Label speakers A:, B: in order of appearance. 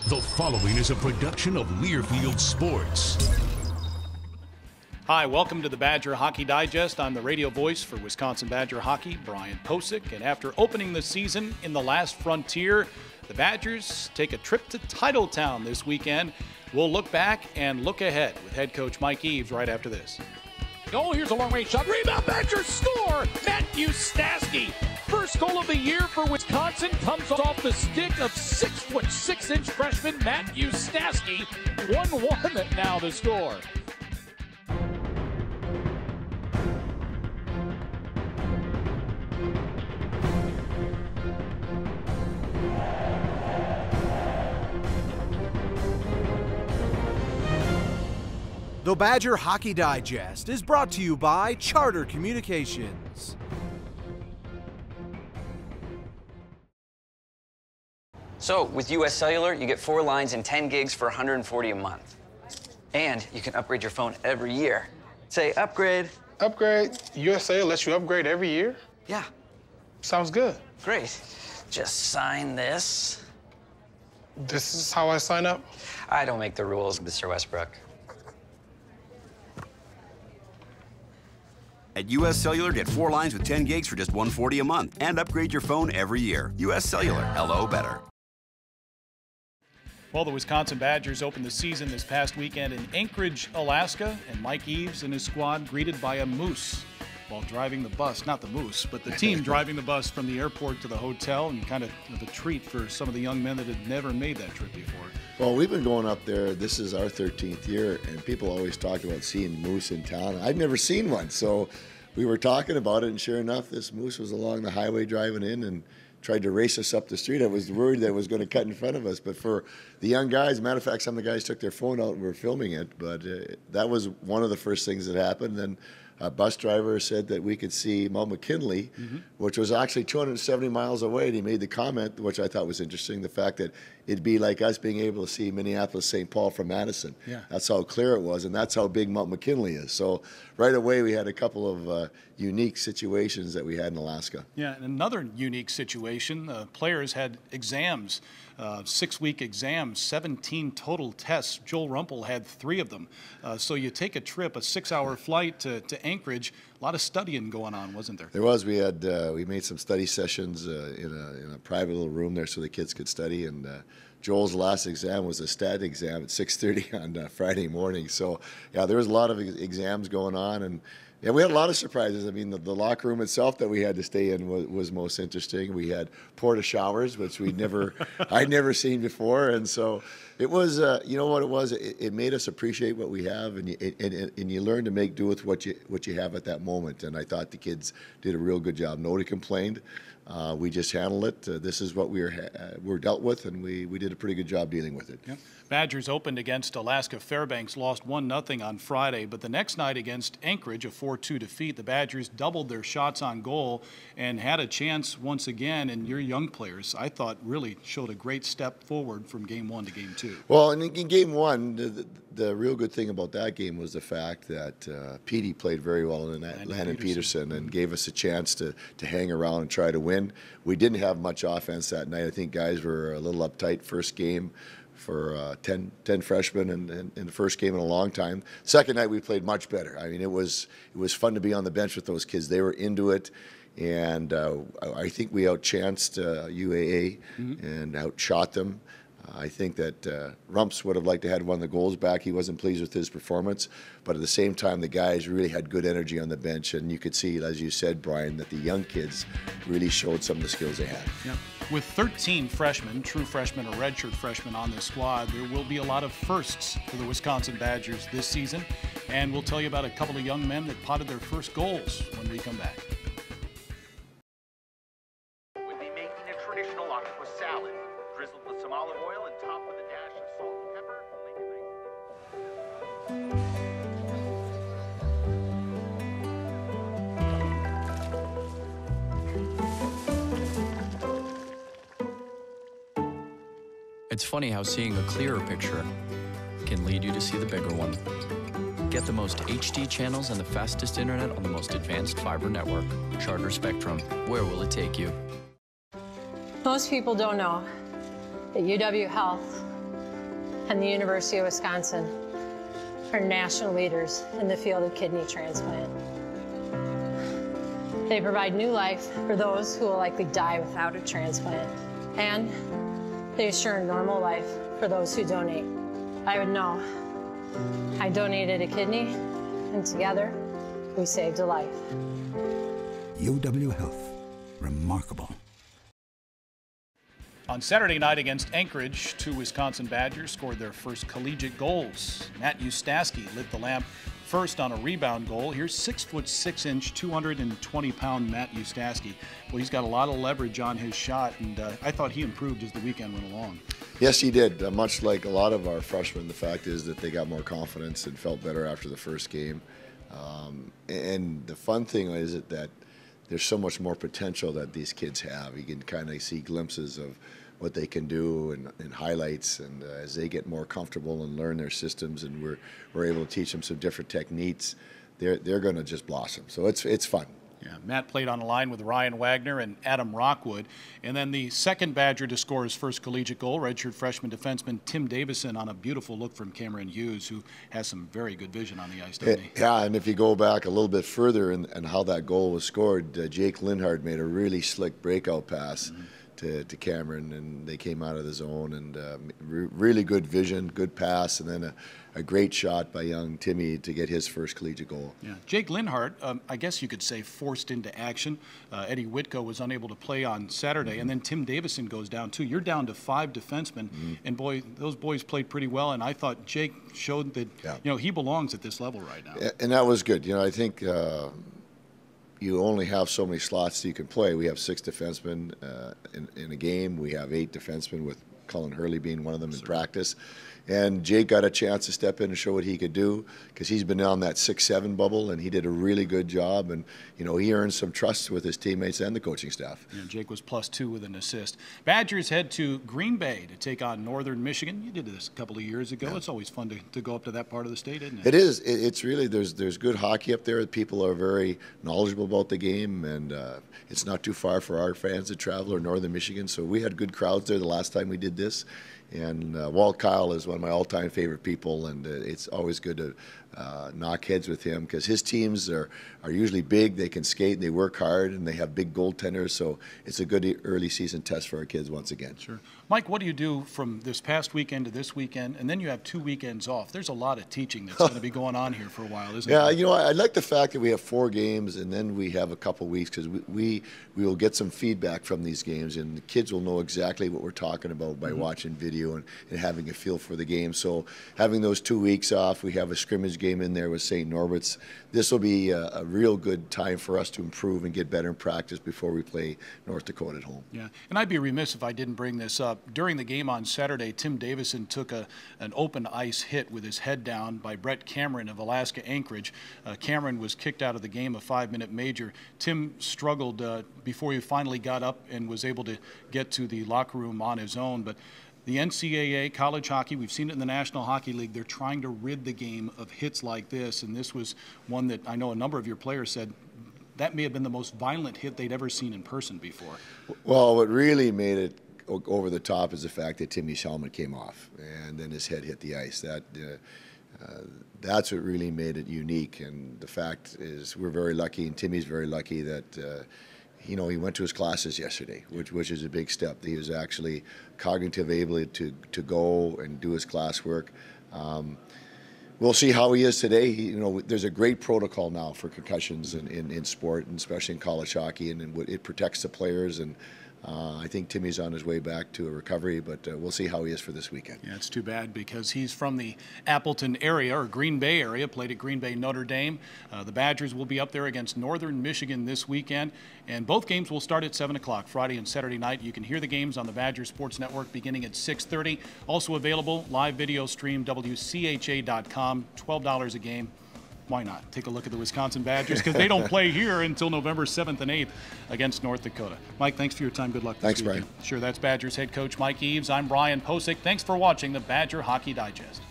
A: The following is a production of Learfield Sports.
B: Hi, welcome to the Badger Hockey Digest. I'm the radio voice for Wisconsin Badger Hockey, Brian Posick. And after opening the season in the last frontier, the Badgers take a trip to Titletown this weekend. We'll look back and look ahead with head coach Mike Eaves right after this.
C: Oh, here's a long-range shot. Rebound, Badgers score! Matthew Stasky. First goal of the year for Wisconsin comes off the stick of 6'6" freshman Matthew Stasky. 1-1 now to score.
D: The Badger Hockey Digest is brought to you by Charter Communications.
E: So, with US Cellular, you get 4 lines and 10 gigs for $140 a month. And you can upgrade your phone every year. Say, upgrade.
F: Upgrade? US Cellular lets you upgrade every year?
E: Yeah.
F: Sounds good.
E: Great. Just sign this.
F: This is how I sign up?
E: I don't make the rules, Mr. Westbrook.
G: At US Cellular, get 4 lines with 10 gigs for just $140 a month and upgrade your phone every year. US Cellular, hello better.
B: Well, the Wisconsin Badgers opened the season this past weekend in Anchorage, Alaska, and Mike Eaves and his squad greeted by a moose while driving the bus. Not the moose, but the team driving the bus from the airport to the hotel, and kind of a treat for some of the young men that had never made that trip before.
H: Well, we've been going up there. This is our 13th year, and people always talk about seeing moose in town. I've never seen one, so we were talking about it, and sure enough, this moose was along the highway driving in and tried to race us up the street. I was worried that it was going to cut in front of us, but for the young guys, matter of fact, some of the guys took their phone out and were filming it, but that was one of the first things that happened. And a bus driver said that we could see Mount McKinley, which was actually 270 miles away, and he made the comment, which I thought was interesting, the fact that it'd be like us being able to see Minneapolis-St. Paul from Madison. Yeah. That's how clear it was, and that's how big Mount McKinley is. So right away we had a couple of unique situations that we had in Alaska.
B: Yeah, and another unique situation, players had exams, 6-week exams, 17 total tests. Joel Rumpel had 3 of them. So you take a trip, a 6-hour flight to Anchorage, a lot of studying going on, wasn't there?
H: There was. We had we made some study sessions in a private little room there so the kids could study, and Joel's last exam was a stat exam at 6:30 on Friday morning. So yeah, there was a lot of exams going on, and yeah, we had a lot of surprises. I mean, the locker room itself that we had to stay in was most interesting. We had porta showers, which I'd never seen before, and so it was. You know what it was? It made us appreciate what we have, and you learn to make do with what you have at that moment. And I thought the kids did a real good job. Nobody complained. We just handled it. This is what we're dealt with, and we did a pretty good job dealing with it.
B: Yep. Badgers opened against Alaska Fairbanks, lost 1-0 on Friday, but the next night against Anchorage, a 4-2 defeat, the Badgers doubled their shots on goal and had a chance once again. And your young players, I thought, really showed a great step forward from Game 1 to Game 2.
H: Well, in Game 1, the real good thing about that game was the fact that Petey played very well in that, Landon Peterson, and gave us a chance to hang around and try to win. We didn't have much offense that night. I think guys were a little uptight first game for 10 freshmen in the first game in a long time. Second night we played much better. I mean, it was fun to be on the bench with those kids. They were into it, and I think we outchanced UAA and outshot them. I think that Rumps would have liked to have one of the goals back. He wasn't pleased with his performance, but at the same time, the guys really had good energy on the bench, and you could see, as you said, Brian, that the young kids really showed some of the skills they had.
B: Yeah. With 13 freshmen, true freshmen or redshirt freshmen on this squad, there will be a lot of firsts for the Wisconsin Badgers this season, and we'll tell you about a couple of young men that potted their first goals when we come back.
I: We'll be making a traditional octopus salad, drizzled with some olive oil and topped with a dash of salt and pepper.
J: It's funny how seeing a clearer picture can lead you to see the bigger one. Get the most HD channels and the fastest internet on the most advanced fiber network. Charter Spectrum. Where will it take you?
K: Most people don't know that UW Health and the University of Wisconsin are national leaders in the field of kidney transplant. They provide new life for those who will likely die without a transplant, and they assure a normal life for those who donate. I would know. I donated a kidney, and together, we saved a life.
L: UW Health. Remarkable.
B: On Saturday night against Anchorage, 2 Wisconsin Badgers scored their first collegiate goals. Matt Ustaski lit the lamp first on a rebound goal. Here's 6'6", 220-pound Matt Ustaski. Well, he's got a lot of leverage on his shot, and I thought he improved as the weekend went along.
H: Yes, he did. Much like a lot of our freshmen, the fact is that they got more confidence and felt better after the first game. And the fun thing is that there's so much more potential that these kids have. You can kind of see glimpses of what they can do and highlights, and as they get more comfortable and learn their systems, and we're able to teach them some different techniques, they're going to just blossom. So it's fun.
B: Yeah, Matt played on the line with Ryan Wagner and Adam Rockwood. And then the second Badger to score his first collegiate goal, redshirt freshman defenseman Tim Davison on a beautiful look from Cameron Hughes, who has some very good vision on the ice, doesn't he?
H: Yeah, and if you go back a little bit further and how that goal was scored, Jake Linhart made a really slick breakout pass to Cameron, and they came out of the zone, and really good vision, good pass, and then a great shot by young Timmy to get his first collegiate goal.
B: Yeah, Jake Linhart, I guess you could say forced into action. Eddie Whitko was unable to play on Saturday, and then Tim Davison goes down too. You're down to 5 defensemen, and boy, those boys played pretty well, and I thought Jake showed that he belongs at this level right now.
H: And that was good. I think you only have so many slots that you can play. We have 6 defensemen in a game. We have 8 defensemen, with Cullen Hurley being one of them in practice. And Jake got a chance to step in and show what he could do, because he's been on that 6-7 bubble, and he did a really good job. And, he earned some trust with his teammates and the coaching staff.
B: Yeah, Jake was +2 with an assist. Badgers head to Green Bay to take on Northern Michigan. You did this a couple of years ago. Yeah. It's always fun to go up to that part of the state, isn't it?
H: It is. It's really, there's good hockey up there. People are very knowledgeable about the game, and it's not too far for our fans to travel, or Northern Michigan. So we had good crowds there the last time we did this. And Walt Kyle is one of my all-time favorite people, and it's always good to knock heads with him, because his teams are usually big. They can skate, and they work hard, and they have big goaltenders. So it's a good early season test for our kids once again.
B: Sure. Mike, what do you do from this past weekend to this weekend, and then you have 2 weekends off? There's a lot of teaching that's going to be going on here for a while, isn't
H: there?
B: Yeah,
H: I like the fact that we have 4 games, and then we have a couple weeks, because we will get some feedback from these games, and the kids will know exactly what we're talking about by watching video and having a feel for the game. So having those 2 weeks off, we have a scrimmage game in there with St. Norbert's. This will be a real good time for us to improve and get better in practice before we play North Dakota at home.
B: Yeah, and I'd be remiss if I didn't bring this up. During the game on Saturday, Tim Davison took an open ice hit with his head down by Brett Cameron of Alaska Anchorage. Cameron was kicked out of the game, a 5-minute major. Tim struggled before he finally got up and was able to get to the locker room on his own. But the NCAA, college hockey, we've seen it in the National Hockey League, they're trying to rid the game of hits like this, and this was one that I know a number of your players said that may have been the most violent hit they'd ever seen in person before.
H: Well, what really made it over the top is the fact that Timmy's helmet came off, and then his head hit the ice. That's what really made it unique, and the fact is we're very lucky, and Timmy's very lucky that he went to his classes yesterday, which is a big step. He was actually cognitive able to go and do his classwork. We'll see how he is today. There's a great protocol now for concussions in sport, and especially in college hockey, and it protects the players. And I think Timmy's on his way back to a recovery, but we'll see how he is for this weekend.
B: Yeah, it's too bad, because he's from the Appleton area, or Green Bay area, played at Green Bay Notre Dame. The Badgers will be up there against Northern Michigan this weekend, and both games will start at 7 o'clock, Friday and Saturday night. You can hear the games on the Badger Sports Network beginning at 6:30. Also available, live video stream, WCHA.com, $12 a game. Why not? Take a look at the Wisconsin Badgers, because they don't play here until November 7th and 8th against North Dakota. Mike, thanks for your time. Good luck this
H: Thanks,
B: weekend.
H: Brian.
B: Sure, that's Badgers head coach Mike Eaves. I'm Brian Posick. Thanks for watching the Badger Hockey Digest.